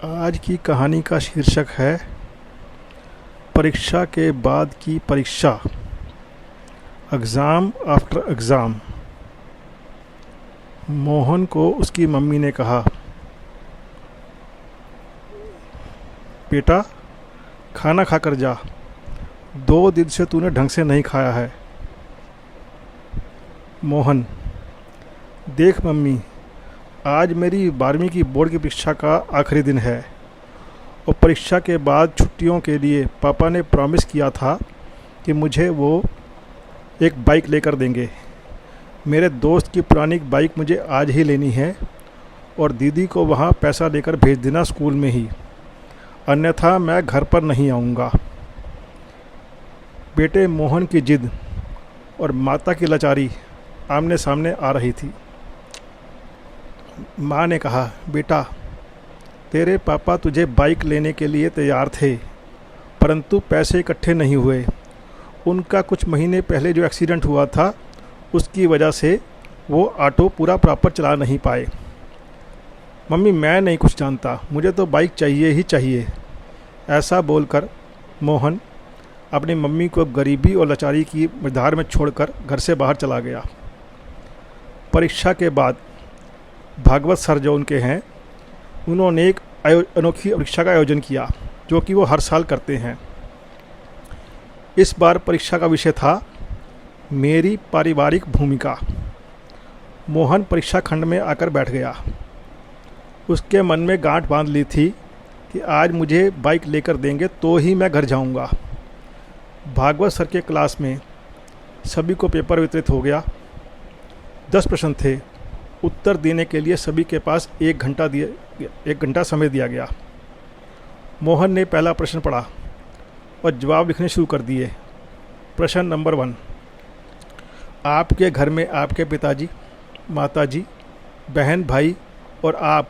आज की कहानी का शीर्षक है परीक्षा के बाद की परीक्षा। Exam after exam. मोहन को उसकी मम्मी ने कहा, बेटा खाना खाकर जा, 2 दिन से तूने ढंग से नहीं खाया है। मोहन, देख मम्मी, आज मेरी 12वीं की बोर्ड की परीक्षा का आखिरी दिन है और परीक्षा के बाद छुट्टियों के लिए पापा ने प्रॉमिस किया था कि मुझे वो एक बाइक लेकर देंगे। मेरे दोस्त की पुरानी बाइक मुझे आज ही लेनी है और दीदी को वहाँ पैसा लेकर भेज देना स्कूल में ही, अन्यथा मैं घर पर नहीं आऊँगा। बेटे मोहन की जिद और माता की लाचारी आमने सामने आ रही थी। माँ ने कहा, बेटा तेरे पापा तुझे बाइक लेने के लिए तैयार थे, परंतु पैसे इकट्ठे नहीं हुए। उनका कुछ महीने पहले जो एक्सीडेंट हुआ था उसकी वजह से वो ऑटो पूरा प्रॉपर चला नहीं पाए। मम्मी मैं नहीं कुछ जानता, मुझे तो बाइक चाहिए ही चाहिए। ऐसा बोलकर मोहन अपनी मम्मी को गरीबी और लाचारी की धार में छोड़कर घर से बाहर चला गया। परीक्षा के बाद भागवत सर जो उनके हैं, उन्होंने एक अनोखी परीक्षा का आयोजन किया जो कि वो हर साल करते हैं। इस बार परीक्षा का विषय था मेरी पारिवारिक भूमिका। मोहन परीक्षा खंड में आकर बैठ गया। उसके मन में गांठ बांध ली थी कि आज मुझे बाइक लेकर देंगे तो ही मैं घर जाऊंगा। भागवत सर के क्लास में सभी को पेपर वितरित हो गया। 10 प्रश्न थे। उत्तर देने के लिए सभी के पास 1 घंटा समय दिया गया। मोहन ने पहला प्रश्न पढ़ा और जवाब लिखने शुरू कर दिए। प्रश्न नंबर 1, आपके घर में आपके पिताजी, माताजी, बहन, भाई और आप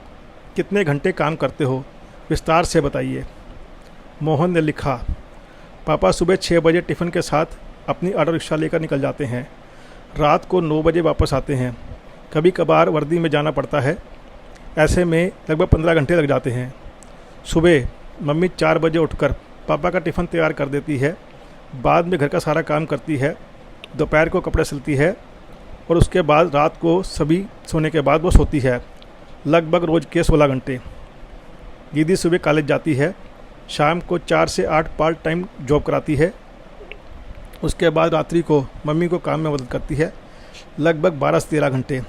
कितने घंटे काम करते हो, विस्तार से बताइए। मोहन ने लिखा, पापा सुबह 6 बजे टिफ़िन के साथ अपनी ऑटो रिक्शा लेकर निकल जाते हैं, रात को 9 बजे वापस आते हैं। कभी कभार वर्दी में जाना पड़ता है, ऐसे में लगभग 15 घंटे लग जाते हैं। सुबह मम्मी 4 बजे उठकर पापा का टिफ़िन तैयार कर देती है, बाद में घर का सारा काम करती है, दोपहर को कपड़े सिलती है और उसके बाद रात को सभी सोने के बाद वो सोती है, लगभग रोज़ के 16 घंटे। दीदी सुबह कॉलेज जाती है, शाम को 4 से 8 पार्ट टाइम जॉब कराती है। उसके बाद रात्रि को मम्मी को काम में मदद करती है, लगभग 12 से 13 घंटे।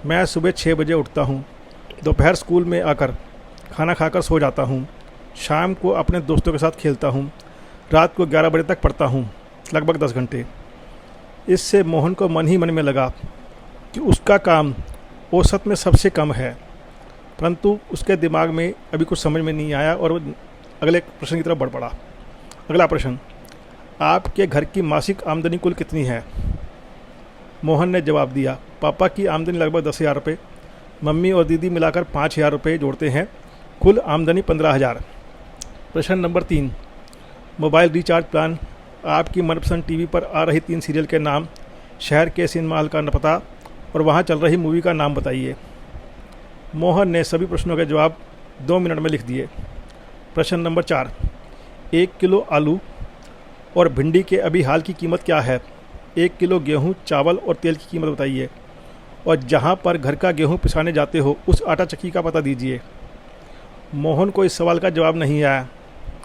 मैं सुबह 6 बजे उठता हूँ, दोपहर स्कूल में आकर खाना खाकर सो जाता हूँ, शाम को अपने दोस्तों के साथ खेलता हूँ, रात को 11 बजे तक पढ़ता हूँ, लगभग 10 घंटे। इससे मोहन को मन ही मन में लगा कि उसका काम औसत में सबसे कम है, परंतु उसके दिमाग में अभी कुछ समझ में नहीं आया और वो अगले प्रश्न की तरफ बढ़ पड़ा। अगला प्रश्न, आपके घर की मासिक आमदनी कुल कितनी है? मोहन ने जवाब दिया, पापा की आमदनी लगभग 10,000 रुपये, मम्मी और दीदी मिलाकर 5,000 रुपये जोड़ते हैं, कुल आमदनी 15,000। प्रश्न नंबर 3, मोबाइल रिचार्ज प्लान, आपकी मनपसंद टीवी पर आ रही 3 सीरियल के नाम, शहर के सिनेमा हॉल का पता और वहाँ चल रही मूवी का नाम बताइए। मोहन ने सभी प्रश्नों के जवाब 2 मिनट में लिख दिए। प्रश्न नंबर 4, 1 किलो आलू और भिंडी के अभी हाल की कीमत क्या है? 1 किलो गेहूं, चावल और तेल की कीमत बताइए और जहां पर घर का गेहूं पिसाने जाते हो उस आटा चक्की का पता दीजिए। मोहन को इस सवाल का जवाब नहीं आया।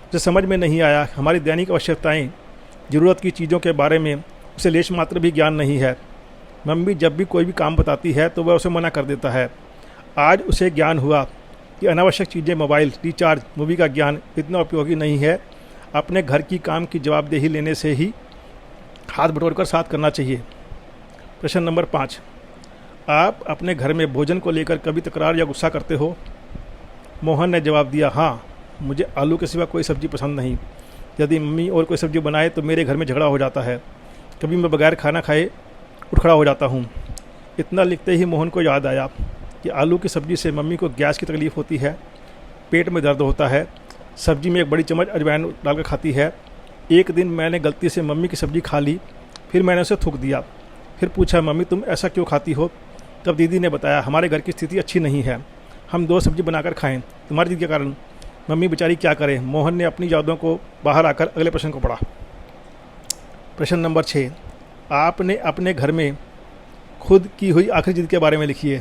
उसे समझ में नहीं आया हमारी दैनिक आवश्यकताएं, ज़रूरत की चीज़ों के बारे में उसे लेश मात्र भी ज्ञान नहीं है। मम्मी जब भी कोई भी काम बताती है तो वह उसे मना कर देता है। आज उसे ज्ञान हुआ कि अनावश्यक चीज़ें, मोबाइल रिचार्ज, मूवी का ज्ञान इतना उपयोगी नहीं है। अपने घर की काम की जवाबदेही लेने से ही हाथ बटोरकर साथ करना चाहिए। प्रश्न नंबर 5, आप अपने घर में भोजन को लेकर कभी तकरार या गुस्सा करते हो? मोहन ने जवाब दिया, हाँ, मुझे आलू के सिवा कोई सब्ज़ी पसंद नहीं। यदि मम्मी और कोई सब्ज़ी बनाए तो मेरे घर में झगड़ा हो जाता है। कभी मैं बगैर खाना खाए उठ खड़ा हो जाता हूँ। इतना लिखते ही मोहन को याद आया कि आलू की सब्ज़ी से मम्मी को गैस की तकलीफ़ होती है, पेट में दर्द होता है। सब्ज़ी में एक बड़ी चम्मच अजवाइन डालकर खाती है। एक दिन मैंने गलती से मम्मी की सब्ज़ी खा ली, फिर मैंने उसे थूक दिया। फिर पूछा, मम्मी तुम ऐसा क्यों खाती हो? तब दीदी ने बताया, हमारे घर की स्थिति अच्छी नहीं है, हम 2 सब्जी बनाकर खाएं, तुम्हारी जिद के कारण। मम्मी बेचारी क्या करे। मोहन ने अपनी यादों को बाहर आकर अगले प्रश्न को पढ़ा। प्रश्न नंबर 6, आपने अपने घर में खुद की हुई आखिरी जिद के बारे में लिखिए।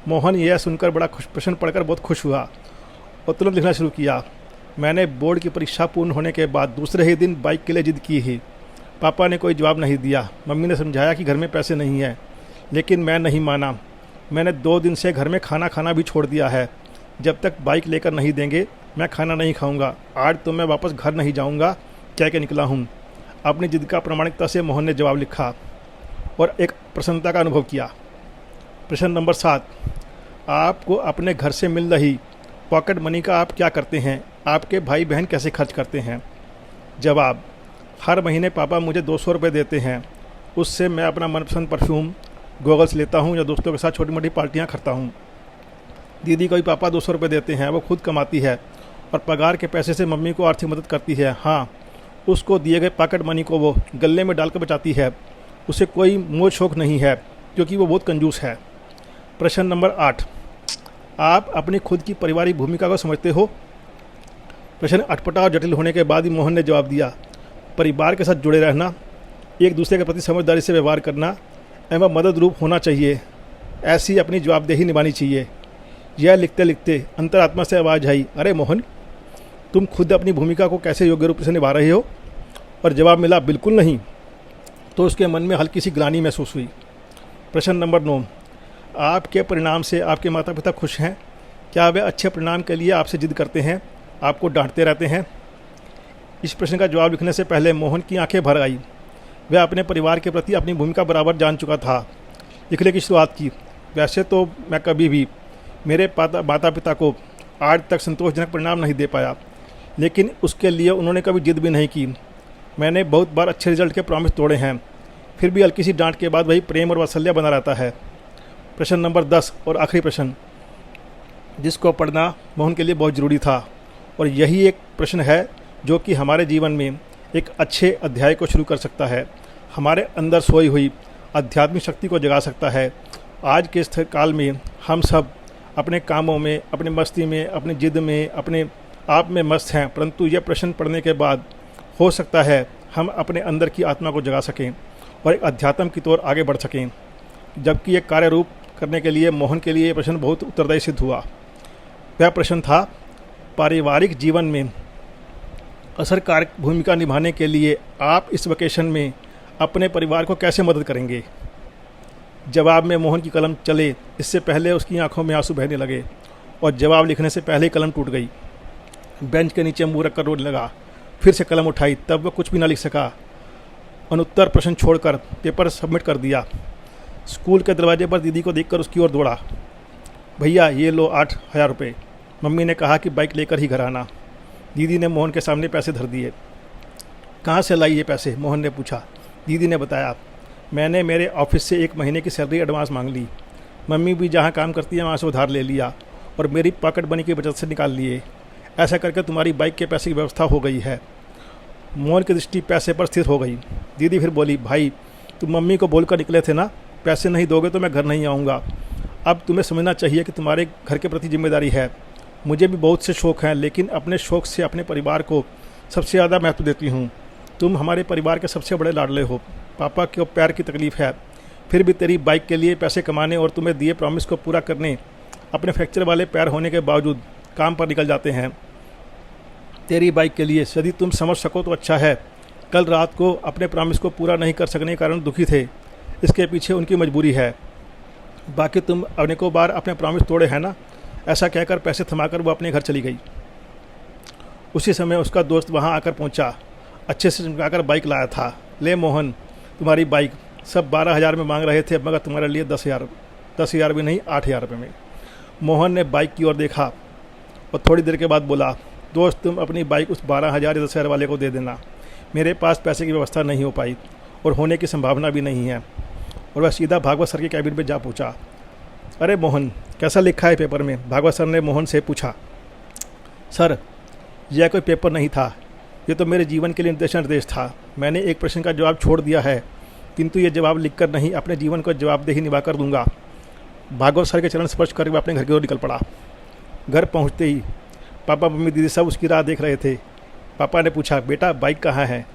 मोहन यह सुनकर बड़ा खुश, प्रश्न पढ़कर बहुत खुश हुआ और तुरंत लिखना शुरू किया। मैंने बोर्ड की परीक्षा पूर्ण होने के बाद दूसरे ही दिन बाइक के लिए जिद की ही। पापा ने कोई जवाब नहीं दिया। मम्मी ने समझाया कि घर में पैसे नहीं हैं, लेकिन मैं नहीं माना। मैंने 2 दिन से घर में खाना खाना भी छोड़ दिया है। जब तक बाइक लेकर नहीं देंगे मैं खाना नहीं खाऊंगा। आज तो मैं वापस घर नहीं जाऊंगा, कह के निकला हूँ। अपनी जिद का प्रामाणिकता से मोहन ने जवाब लिखा और एक प्रसन्नता का अनुभव किया। प्रश्न नंबर 7, आपको अपने घर से मिल रही पॉकेट मनी का आप क्या करते हैं? आपके भाई बहन कैसे खर्च करते हैं? जवाब, हर महीने पापा मुझे 200 रुपये देते हैं। उससे मैं अपना मनपसंद परफ्यूम, गॉगल्स लेता हूँ या दोस्तों के साथ छोटी मोटी पार्टियाँ करता हूँ। दीदी को भी पापा 200 रुपये देते हैं, वो खुद कमाती है और पगार के पैसे से मम्मी को आर्थिक मदद करती है। हाँ, उसको दिए गए पॉकेट मनी को वो गले में डालकर बचाती है। उसे कोई मोह शौक नहीं है क्योंकि वो बहुत कंजूस है। प्रश्न नंबर 8, आप अपनी खुद की पारिवारिक भूमिका को समझते हो? प्रश्न अटपटा और जटिल होने के बाद ही मोहन ने जवाब दिया, परिवार के साथ जुड़े रहना, एक दूसरे के प्रति समझदारी से व्यवहार करना एवं मदद रूप होना चाहिए। ऐसी अपनी जवाबदेही निभानी चाहिए। यह लिखते लिखते अंतरात्मा से आवाज़ आई, अरे मोहन, तुम खुद अपनी भूमिका को कैसे योग्य रूप से निभा रहे हो? और जवाब मिला, बिल्कुल नहीं। तो उसके मन में हल्की सी ग्लानि महसूस हुई। प्रश्न नंबर 9, आपके परिणाम से आपके माता पिता खुश हैं? क्या वे अच्छे परिणाम के लिए आपसे जिद करते हैं, आपको डांटते रहते हैं? इस प्रश्न का जवाब लिखने से पहले मोहन की आंखें भर आई। वह अपने परिवार के प्रति अपनी भूमिका बराबर जान चुका था। लिखने की शुरुआत की, वैसे तो मैं कभी भी मेरे माता पिता को आज तक संतोषजनक परिणाम नहीं दे पाया, लेकिन उसके लिए उन्होंने कभी जिद भी नहीं की। मैंने बहुत बार अच्छे रिजल्ट के प्रॉमिस तोड़े हैं, फिर भी हल्की सी डांट के बाद वही प्रेम और वात्सल्य बना रहता है। प्रश्न नंबर 10 और आखिरी प्रश्न, जिसको पढ़ना मोहन के लिए बहुत ज़रूरी था, और यही एक प्रश्न है जो कि हमारे जीवन में एक अच्छे अध्याय को शुरू कर सकता है, हमारे अंदर सोई हुई आध्यात्मिक शक्ति को जगा सकता है। आज के इस काल में हम सब अपने कामों में, अपनी मस्ती में, अपनी जिद में, अपने आप में मस्त हैं, परंतु यह प्रश्न पढ़ने के बाद हो सकता है हम अपने अंदर की आत्मा को जगा सकें और एक अध्यात्म की ओर आगे बढ़ सकें। जबकि एक कार्य रूप करने के लिए मोहन के लिए ये प्रश्न बहुत उत्तरदायी सिद्ध हुआ। वह प्रश्न था, पारिवारिक जीवन में असरकारक भूमिका निभाने के लिए आप इस वेकेशन में अपने परिवार को कैसे मदद करेंगे? जवाब में मोहन की कलम चले इससे पहले उसकी आंखों में आंसू बहने लगे और जवाब लिखने से पहले ही कलम टूट गई। बेंच के नीचे मुंह रखकर रोने लगा। फिर से कलम उठाई, तब वह कुछ भी ना लिख सका। अनुत्तर प्रश्न छोड़कर पेपर सबमिट कर दिया। स्कूल के दरवाजे पर दीदी को देखकर उसकी ओर दौड़ा। भैया ये लो 8,000 रुपये। मम्मी ने कहा कि बाइक लेकर ही घर आना। दीदी ने मोहन के सामने पैसे धर दिए। कहाँ से लाई ये पैसे? मोहन ने पूछा। दीदी ने बताया, मैंने मेरे ऑफिस से 1 महीने की सैलरी एडवांस मांग ली। मम्मी भी जहाँ काम करती है वहाँ से उधार ले लिया और मेरी पॉकेट मनी की बचत से निकाल लिए। ऐसा करके तुम्हारी बाइक के पैसे की व्यवस्था हो गई है। मोहन की दृष्टि पैसे पर स्थिर हो गई। दीदी फिर बोली, भाई तुम मम्मी को बोलकर निकले थे ना, पैसे नहीं दोगे तो मैं घर नहीं आऊँगा। अब तुम्हें समझना चाहिए कि तुम्हारे घर के प्रति जिम्मेदारी है। मुझे भी बहुत से शौक़ हैं, लेकिन अपने शौक़ से अपने परिवार को सबसे ज़्यादा महत्व देती हूँ। तुम हमारे परिवार के सबसे बड़े लाडले हो। पापा के पैर की तकलीफ़ है, फिर भी तेरी बाइक के लिए पैसे कमाने और तुम्हें दिए प्रॉमिस को पूरा करने अपने फ्रैक्चर वाले पैर होने के बावजूद काम पर निकल जाते हैं। तेरी बाइक के लिए यदि तुम समझ सको तो अच्छा है। कल रात को अपने प्रॉमिस को पूरा नहीं कर सकने के कारण दुखी थे, इसके पीछे उनकी मजबूरी है। बाकी तुम अनेकों बार अपने प्रॉमिस तोड़े हैं ना। ऐसा कहकर पैसे थमाकर वो अपने घर चली गई। उसी समय उसका दोस्त वहाँ आकर पहुँचा। अच्छे से चमकाकर बाइक लाया था। ले मोहन, तुम्हारी बाइक। सब 12,000 में मांग रहे थे, मगर तुम्हारे लिए 10,000 भी नहीं, 8,000 रुपये में। मोहन ने बाइक की ओर देखा और थोड़ी देर के बाद बोला, दोस्त तुम अपनी बाइक उस 12,000 या 10,000 वाले को दे देना। मेरे पास पैसे की व्यवस्था नहीं हो पाई और होने की संभावना भी नहीं है। और वह सीधा भागवत सर के कैबिन में जा पहुँचा। अरे मोहन, कैसा लिखा है पेपर में? भागवत सर ने मोहन से पूछा। सर, यह कोई पेपर नहीं था, ये तो मेरे जीवन के लिए निर्देश था। मैंने एक प्रश्न का जवाब छोड़ दिया है, किंतु ये जवाब लिखकर नहीं, अपने जीवन को जवाबदेही निभा कर दूंगा। भागवत सर के चरण स्पर्श करके वह अपने घर की ओर निकल पड़ा। घर पहुंचते ही पापा मम्मी दीदी सब उसकी राह देख रहे थे। पापा ने पूछा, बेटा बाइक कहाँ है?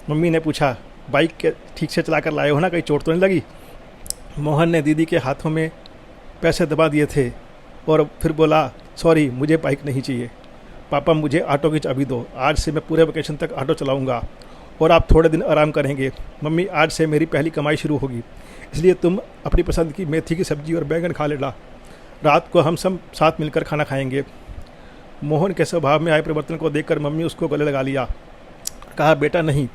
मम्मी ने पूछा, बाइक के ठीक से चला कर लाए हो ना, कहीं चोट तो नहीं लगी? मोहन ने दीदी के हाथों में पैसे दबा दिए थे और फिर बोला, सॉरी मुझे बाइक नहीं चाहिए। पापा मुझे ऑटो की चाबी दो, आज से मैं पूरे वेकेशन तक ऑटो चलाऊंगा और आप थोड़े दिन आराम करेंगे। मम्मी आज से मेरी पहली कमाई शुरू होगी, इसलिए तुम अपनी पसंद की मेथी की सब्जी और बैंगन खा लेना। रात को हम सब साथ मिलकर खाना खाएंगे। मोहन के स्वभाव में आए परिवर्तन को देखकर मम्मी उसको गले लगा लिया। कहा, बेटा नहीं,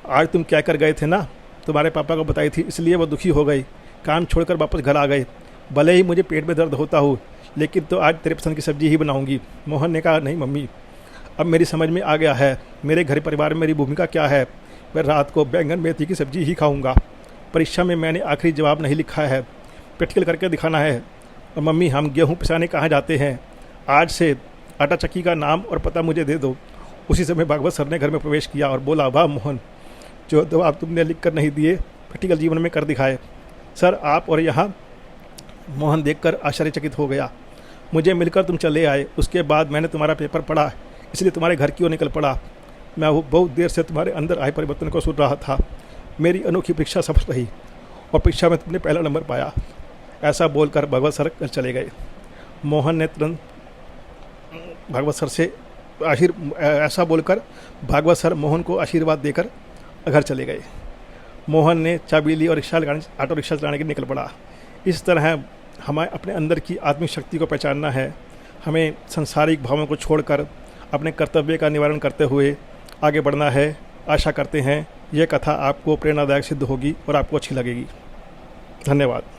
आज तुम क्या कर गए थे ना, तुम्हारे पापा को बताई थी, इसलिए वो दुखी हो गई, काम छोड़कर वापस घर आ गए। भले ही मुझे पेट में दर्द होता हो, लेकिन तो आज तेरे पसंद की सब्जी ही बनाऊंगी। मोहन ने कहा, नहीं मम्मी, अब मेरी समझ में आ गया है मेरे घर परिवार में मेरी भूमिका क्या है। मैं रात को बैंगन मेथी की सब्जी ही खाऊंगा। परीक्षा में मैंने आखिरी जवाब नहीं लिखा है, प्रैक्टिकल करके दिखाना है। और मम्मी, हम गेहूँ पिसाने कहाँ जाते हैं? आज से आटा चक्की का नाम और पता मुझे दे दो। उसी समय भागवत सर ने घर में प्रवेश किया और बोला, वाह मोहन, जो जवाब तुमने लिख कर नहीं दिए प्रैक्टिकल जीवन में कर दिखाए। सर आप और यहाँ? मोहन देखकर आश्चर्यचकित हो गया। मुझे मिलकर तुम चले आए, उसके बाद मैंने तुम्हारा पेपर पढ़ा, इसलिए तुम्हारे घर की ओर निकल पड़ा। मैं वो बहुत देर से तुम्हारे अंदर आए परिवर्तन को सुन रहा था। मेरी अनोखी परीक्षा सफल रही और परीक्षा में तुमने पहला नंबर पाया। ऐसा बोलकर भागवत सर घर चले गए। मोहन ने तुरंत भागवत सर से ऐसा बोलकर भागवत सर मोहन को आशीर्वाद देकर घर चले गए। मोहन ने चाबी ली और ऑटो रिक्शा चलाने के लिए निकल पड़ा। इस तरह हमें अपने अंदर की आत्मिक शक्ति को पहचानना है। हमें सांसारिक भावों को छोड़कर अपने कर्तव्य का निवारण करते हुए आगे बढ़ना है। आशा करते हैं यह कथा आपको प्रेरणादायक सिद्ध होगी और आपको अच्छी लगेगी। धन्यवाद।